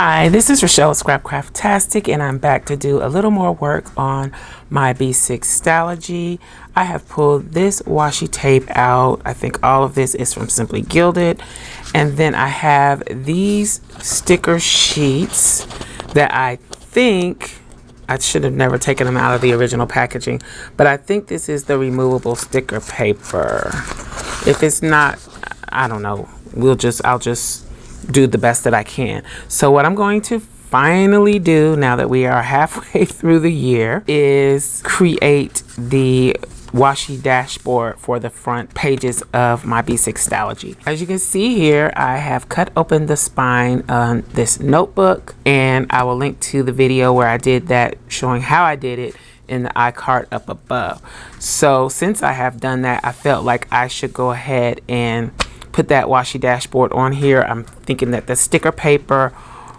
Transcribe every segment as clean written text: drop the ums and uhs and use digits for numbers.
Hi, this is Rachelle Scrapcraftastic, and I'm back to do a little more work on my B6 Stalogy. I have pulled this washi tape out. I think all of this is from Simply Gilded. And then I have these sticker sheets that I think I should have never taken them out of the original packaging, but I think this is the removable sticker paper. If it's not, I don't know. I'll just do the best that I can. So what I'm going to finally do now that we are halfway through the year is create the washi dashboard for the front pages of my B6 Stalogy. As you can see here, I have cut open the spine on this notebook, and I will link to the video where I did that, showing how I did it, in the iCard up above. So since I have done that, I felt like I should go ahead and put that washi dashboard on here. I'm thinking that the sticker paper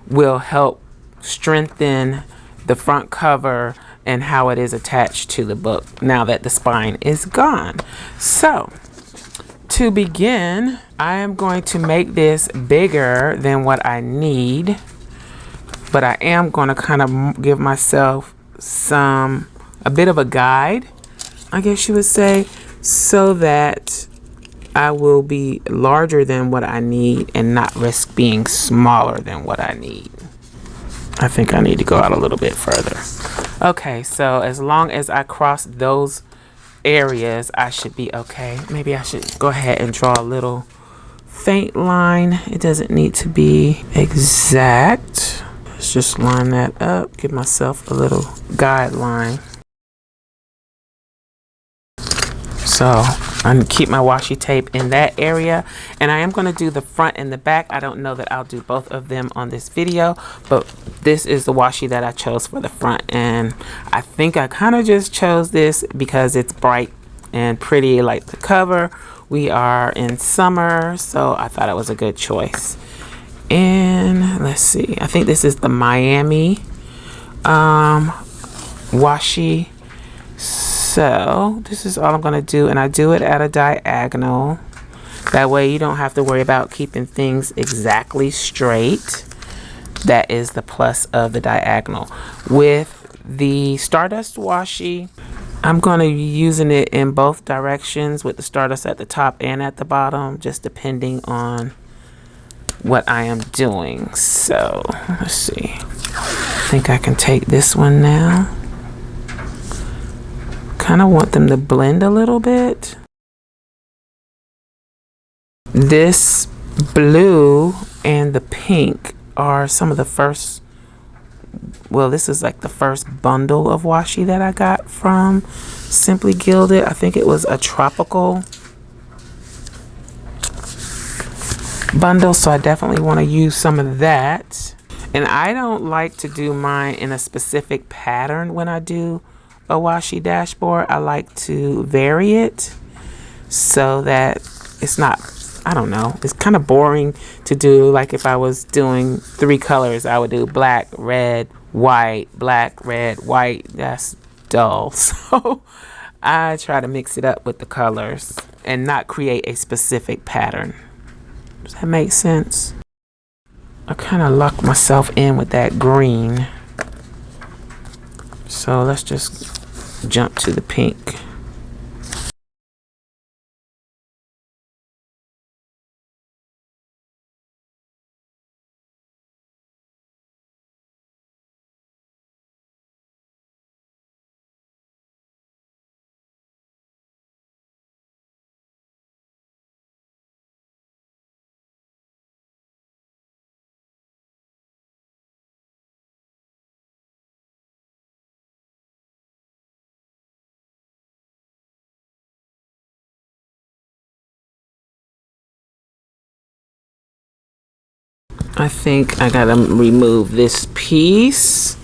will help strengthen the front cover and how it is attached to the book now that the spine is gone. So to begin, I am going to make this bigger than what I need, but I am going to kind of give myself a bit of a guide, I guess you would say, so that I will be larger than what I need and not risk being smaller than what I need. I think I need to go out a little bit further. Okay, so as long as I cross those areas, I should be okay. Maybe I should go ahead and draw a little faint line. It doesn't need to be exact. Let's just line that up, give myself a little guideline. So I'm going to keep my washi tape in that area, and I am going to do the front and the back. I don't know that I'll do both of them on this video, but this is the washi that I chose for the front, and I think I kind of just chose this because it's bright and pretty like the cover. We are in summer, so I thought it was a good choice. And let's see, I think this is the Miami washi. So this is all I'm going to do, and I do it at a diagonal. That way you don't have to worry about keeping things exactly straight. That is the plus of the diagonal. With the Stardust washi, I'm going to be using it in both directions, with the Stardust at the top and at the bottom, just depending on what I am doing. So let's see. I think I can take this one now. Kind of want them to blend a little bit. This blue and the pink are some of the first, well, this is like the first bundle of washi that I got from Simply Gilded. I think it was a tropical bundle, so I definitely want to use some of that. And I don't like to do mine in a specific pattern when I do a washi dashboard. I like to vary it so that it's not, I don't know, it's kind of boring to do. Like if I was doing 3 colors, I would do black, red, white, black, red, white. That's dull. So I try to mix it up with the colors and not create a specific pattern. Does that make sense? I kind of locked myself in with that green. So let's just jump to the pink. I think I gotta remove this piece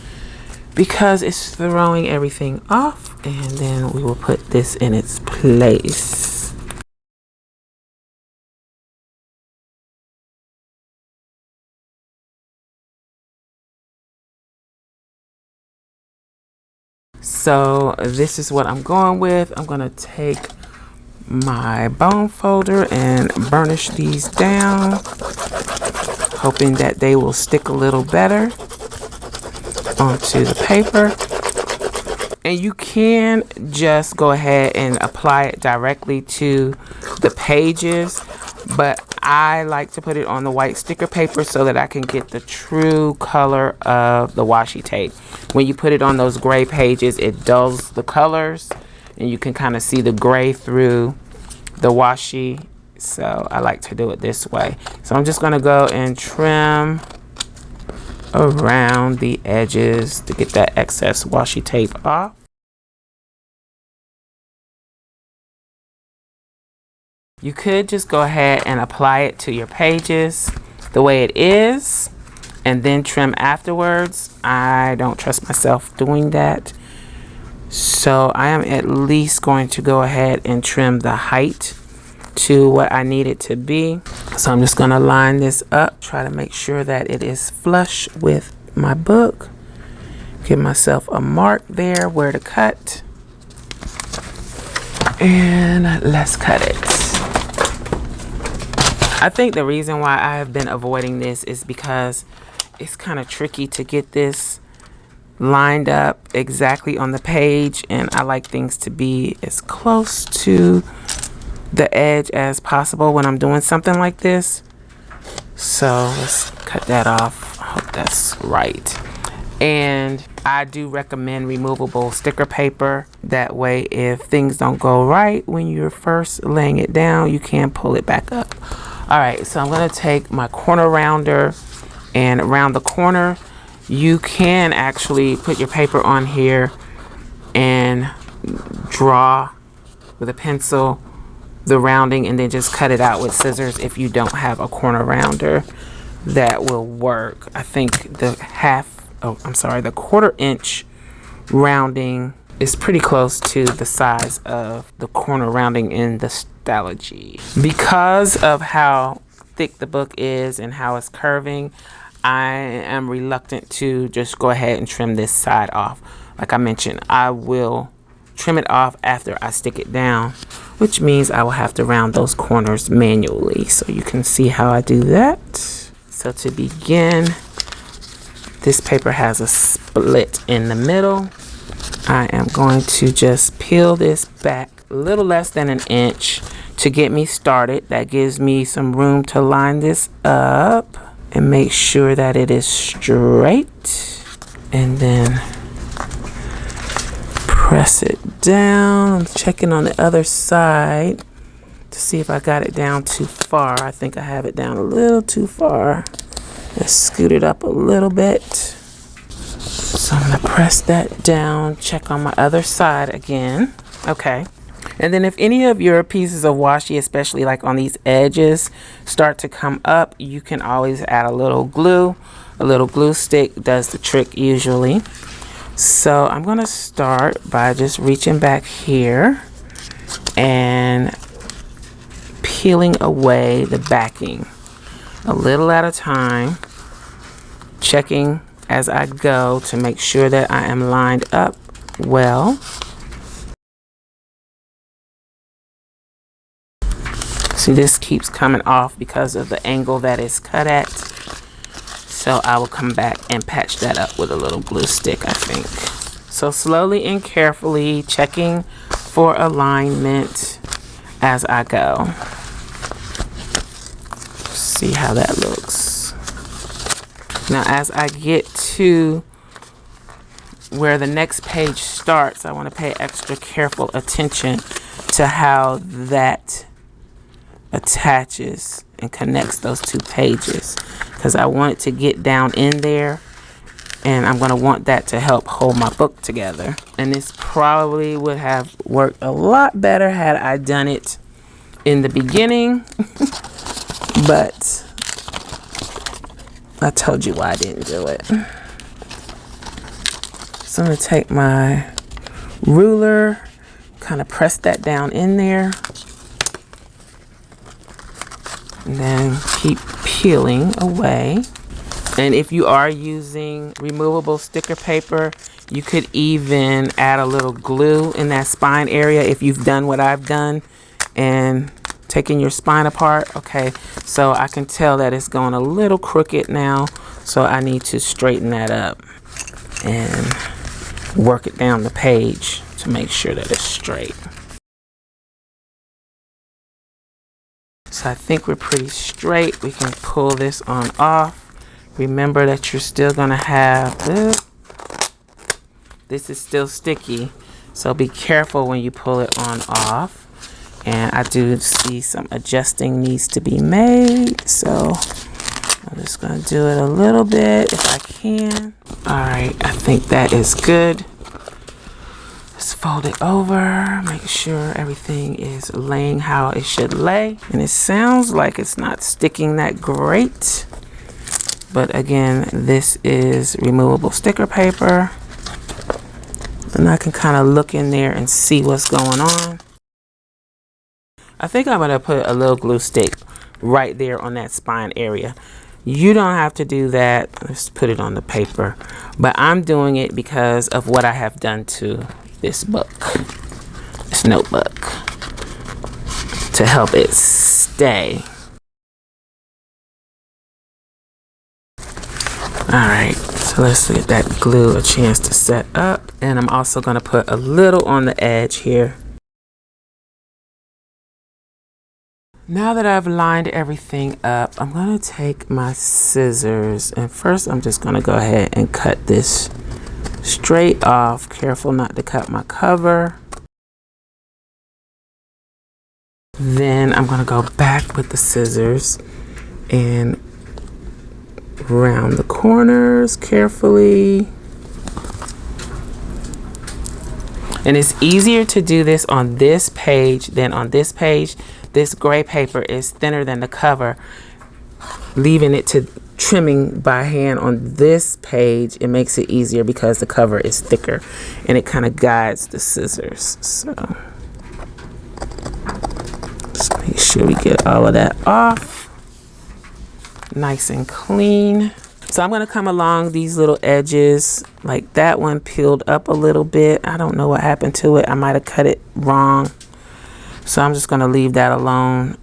because it's throwing everything off, and then we will put this in its place. So this is what I'm going with. I'm gonna take my bone folder and burnish these down. hoping that they will stick a little better onto the paper. And you can just go ahead and apply it directly to the pages, but I like to put it on the white sticker paper so that I can get the true color of the washi tape. When you put it on those gray pages, it dulls the colors and you can kind of see the gray through the washi. So I like to do it this way. So I'm just going to go and trim around the edges to get that excess washi tape off. You could just go ahead and apply it to your pages the way it is and then trim afterwards. I don't trust myself doing that. So I am at least going to go ahead and trim the height to what I need it to be. So I'm just going to line this up, try to make sure that it is flush with my book. Give myself a mark there where to cut. And let's cut it. I think the reason why I have been avoiding this is because it's kind of tricky to get this lined up exactly on the page, and I like things to be as close to the edge as possible when I'm doing something like this. So let's cut that off. I hope that's right. And I do recommend removable sticker paper. That way, if things don't go right when you're first laying it down, you can pull it back up. All right, so I'm gonna take my corner rounder, and around the corner, you can actually put your paper on here and draw with a pencil the rounding and then just cut it out with scissors. If you don't have a corner rounder, that will work. I think the the quarter inch rounding is pretty close to the size of the corner rounding in the Stalogy. Because of how thick the book is and how it's curving, I am reluctant to just go ahead and trim this side off. Like I mentioned, I will trim it off after I stick it down, which means I will have to round those corners manually. So you can see how I do that. So to begin, this paper has a split in the middle. I am going to just peel this back a little less than an inch to get me started. That gives me some room to line this up and make sure that it is straight, and then press it down. I'm checking on the other side to see if I got it down too far. I think I have it down a little too far. Let's scoot it up a little bit. So I'm gonna press that down, check on my other side again. Okay. And then if any of your pieces of washi, especially like on these edges, start to come up, you can always add a little glue. A little glue stick does the trick usually. So I'm gonna start by just reaching back here and peeling away the backing a little at a time, checking as I go to make sure that I am lined up well. See, this keeps coming off because of the angle that it's cut at. So I will come back and patch that up with a little glue stick, I think. So slowly and carefully checking for alignment as I go. See how that looks. Now as I get to where the next page starts, I want to pay extra careful attention to how that attaches and connects those two pages, because I want it to get down in there, and I'm going to want that to help hold my book together. And this probably would have worked a lot better had I done it in the beginning, but I told you why I didn't do it. So I'm going to take my ruler, kind of press that down in there, and then keep peeling away. And if you are using removable sticker paper, you could even add a little glue in that spine area if you've done what I've done and taking your spine apart. Okay, so I can tell that it's going a little crooked now, so I need to straighten that up and work it down the page to make sure that it's straight. So I think we're pretty straight. We can pull this on off. Remember that you're still gonna have this is still sticky, so be careful when you pull it on off. And I do see some adjusting needs to be made, so I'm just gonna do it a little bit if I can. All right, I think that is good. Just fold it over, make sure everything is laying how it should lay. And it sounds like it's not sticking that great. But again, this is removable sticker paper. And I can kind of look in there and see what's going on. I think I'm gonna put a little glue stick right there on that spine area. You don't have to do that. Let's put it on the paper. But I'm doing it because of what I have done to this book, this notebook, to help it stay. All right, so let's get that glue a chance to set up. And I'm also gonna put a little on the edge here. Now that I've lined everything up, I'm gonna take my scissors, and first I'm just gonna go ahead and cut this straight off. Careful not to cut my cover. Then I'm gonna go back with the scissors and round the corners carefully. And it's easier to do this on this page than on this page. This gray paper is thinner than the cover. Leaving it to trimming by hand on this page, it makes it easier because the cover is thicker and it kind of guides the scissors. So just make sure we get all of that off nice and clean. So I'm going to come along these little edges, like that one peeled up a little bit. I don't know what happened to it. I might have cut it wrong. So I'm just going to leave that alone.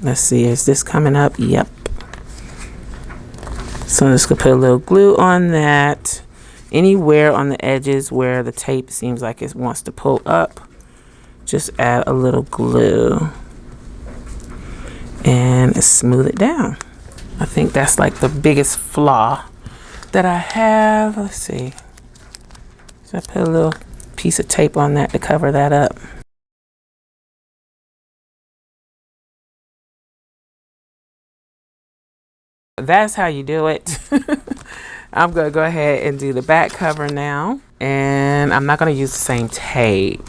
Let's see, is this coming up? Yep. So I'm just going to put a little glue on that. Anywhere on the edges where the tape seems like it wants to pull up, just add a little glue and smooth it down. I think that's like the biggest flaw that I have. Let's see. So I put a little piece of tape on that to cover that up. That's how you do it. I'm gonna go ahead and do the back cover now. And I'm not gonna use the same tape.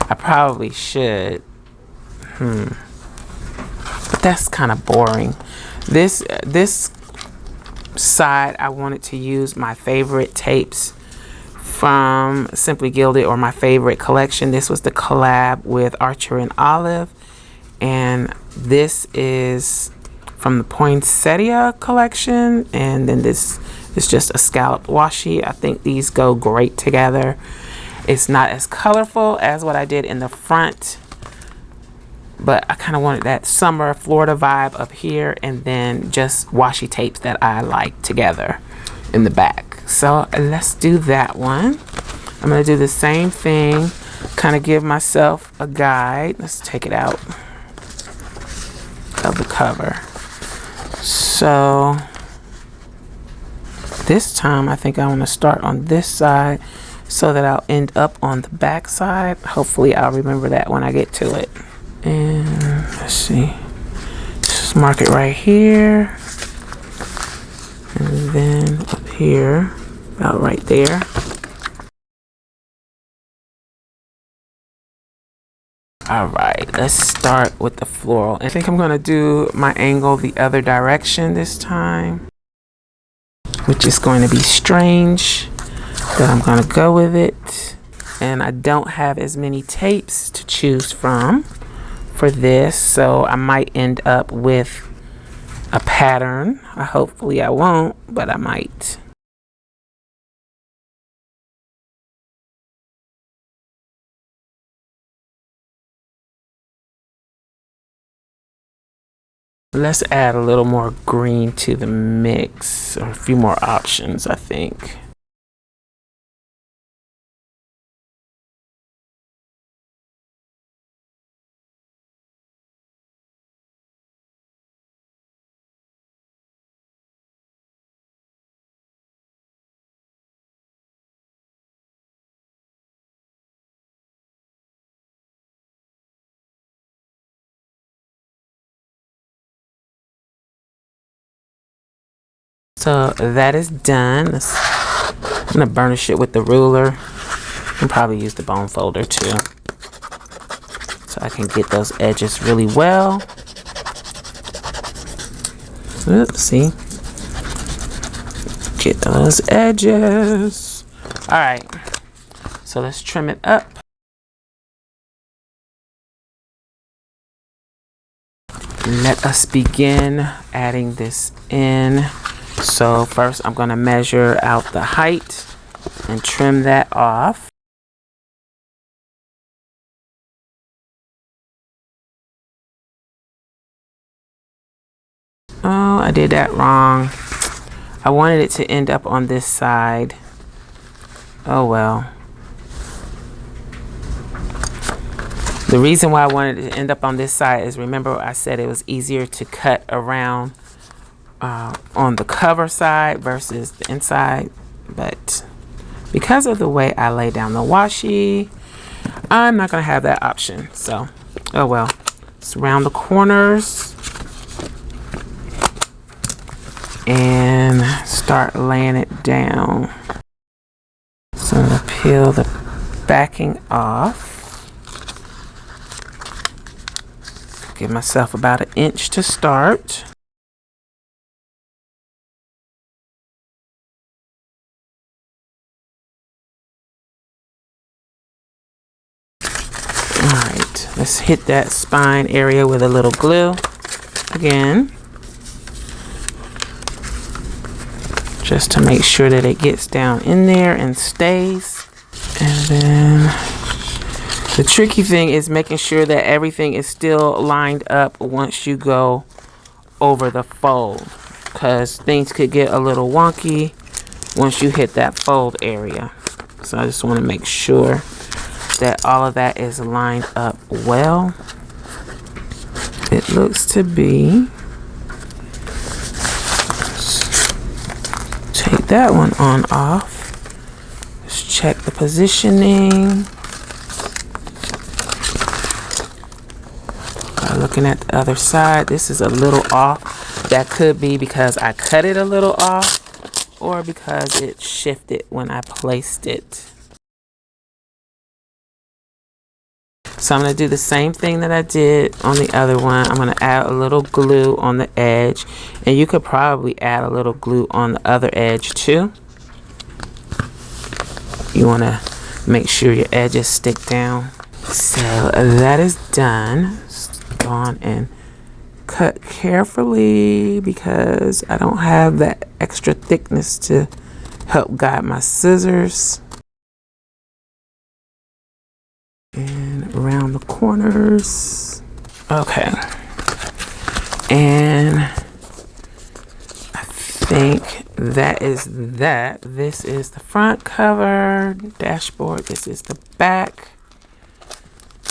I probably should. But that's kind of boring. This side, I wanted to use my favorite tapes from Simply Gilded, or my favorite collection. This was the collab with Archer and Olive, and this is from the Poinsettia collection, and then this is just a scalloped washi. I think these go great together. It's not as colorful as what I did in the front, but I kind of wanted that summer Florida vibe up here, and then just washi tapes that I like together in the back. So let's do that one. I'm gonna do the same thing, kind of give myself a guide. Let's take it out of the cover. So this time I think I want to start on this side so that I'll end up on the back side. Hopefully I'll remember that when I get to it. And let's see, just mark it right here, and then up here, about right there. All right, let's start with the floral. I think I'm gonna do my angle the other direction this time, which is going to be strange, but I'm gonna go with it. And I don't have as many tapes to choose from for this, so I might end up with a pattern. Hopefully I won't, but I might. Let's add a little more green to the mix, or a few more options, I think. So that is done. I'm gonna burnish it with the ruler. I can probably use the bone folder too, so I can get those edges really well. Oops, see? Get those edges. All right, so let's trim it up. Let us begin adding this in. So first I'm going to measure out the height and trim that off. Oh, I did that wrong. I wanted it to end up on this side. Oh well. The reason why I wanted it to end up on this side is, remember I said it was easier to cut around on the cover side versus the inside, but because of the way I lay down the washi, I'm not gonna have that option. So, oh well. Let's round the corners and start laying it down. So I'm gonna peel the backing off. Give myself about 1 inch to start. Alright, let's hit that spine area with a little glue again, just to make sure that it gets down in there and stays. And then the tricky thing is making sure that everything is still lined up once you go over the fold, because things could get a little wonky once you hit that fold area. So I just want to make sure that all of that is lined up well. It looks to be. Take that one on off. Let's check the positioning. By looking at the other side, this is a little off. That could be because I cut it a little off, or because it shifted when I placed it. So I'm going to do the same thing that I did on the other one. I'm going to add a little glue on the edge, and you could probably add a little glue on the other edge too. You want to make sure your edges stick down. So that is done. Just go on and cut carefully, because I don't have that extra thickness to help guide my scissors. And around the corners. Okay. And I think that is that. This is the front cover, dashboard. This is the back.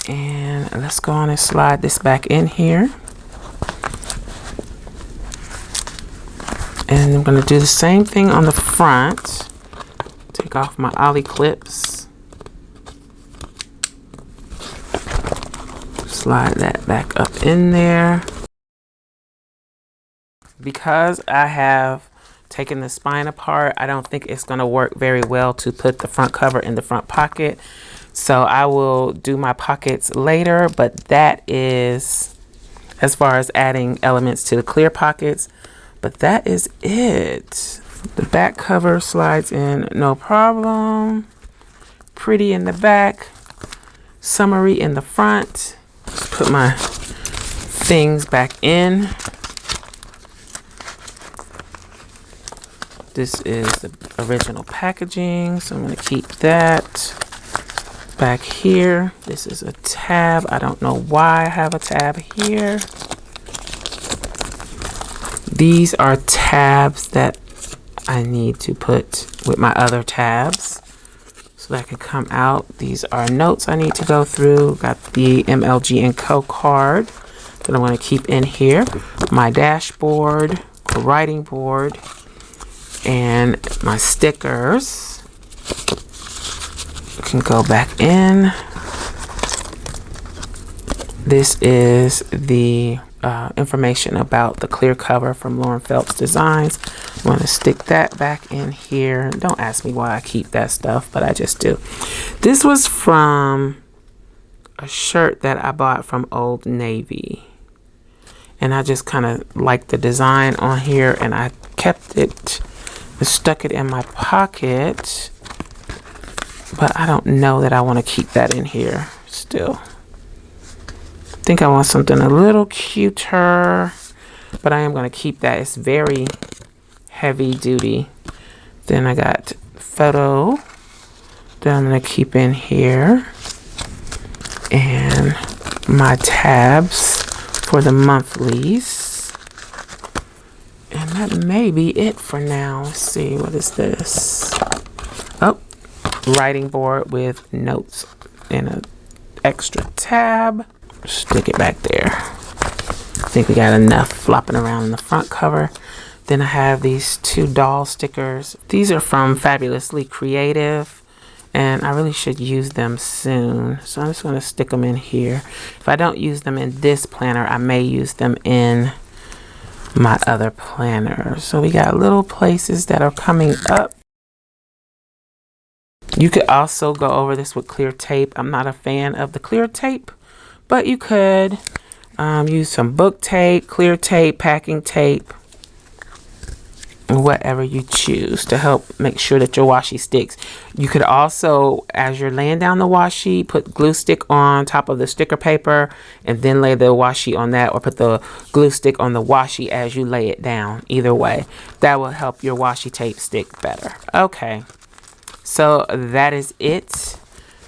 And let's go on and slide this back in here. And I'm going to do the same thing on the front. Take off my ollie clips. Slide that back up in there. Because I have taken the spine apart, I don't think it's going to work very well to put the front cover in the front pocket. So I will do my pockets later, but that is as far as adding elements to the clear pockets. But that is it. The back cover slides in no problem. Pretty in the back, summery in the front. Just put my things back in. This is the original packaging, so I'm going to keep that back here. This is a tab. I don't know why I have a tab here. These are tabs that I need to put with my other tabs so that can come out. These are notes I need to go through. Got the MLG & Co card that I want to keep in here. My dashboard, a writing board, and my stickers can go back in. This is the information about the clear cover from Lauren Phelps Designs. I'm going to stick that back in here. Don't ask me why I keep that stuff, but I just do. This was from a shirt that I bought from Old Navy, and I just kind of liked the design on here, and I kept it and stuck it in my pocket, but I don't know that I want to keep that in here still. I think I want something a little cuter, but I am going to keep that. It's very heavy duty. Then I got photo that I'm going to keep in here, and my tabs for the monthlies, and that may be it for now. Let's see, what is this? Oh, writing board with notes and an extra tab. Stick it back there. I think we got enough flopping around in the front cover. Then I have these 2 doll stickers. These are from Fabulously Creative, and I really should use them soon. So I'm just going to stick them in here. If I don't use them in this planner, I may use them in my other planner. So we got little places that are coming up. You could also go over this with clear tape. I'm not a fan of the clear tape, but you could use some book tape, clear tape, packing tape, whatever you choose to help make sure that your washi sticks. You could also, as you're laying down the washi, put glue stick on top of the sticker paper and then lay the washi on that, or put the glue stick on the washi as you lay it down. Either way, that will help your washi tape stick better. Okay, so that is it.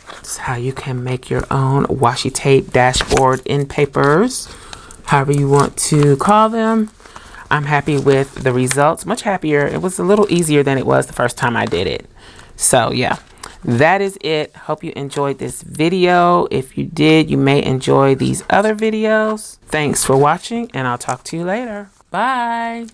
That's how you can make your own washi tape dashboard Endpapers, however you want to call them. I'm happy with the results, much happier. It was a little easier than it was the first time I did it. So yeah, that is it. Hope you enjoyed this video. If you did, you may enjoy these other videos. Thanks for watching, and I'll talk to you later. Bye.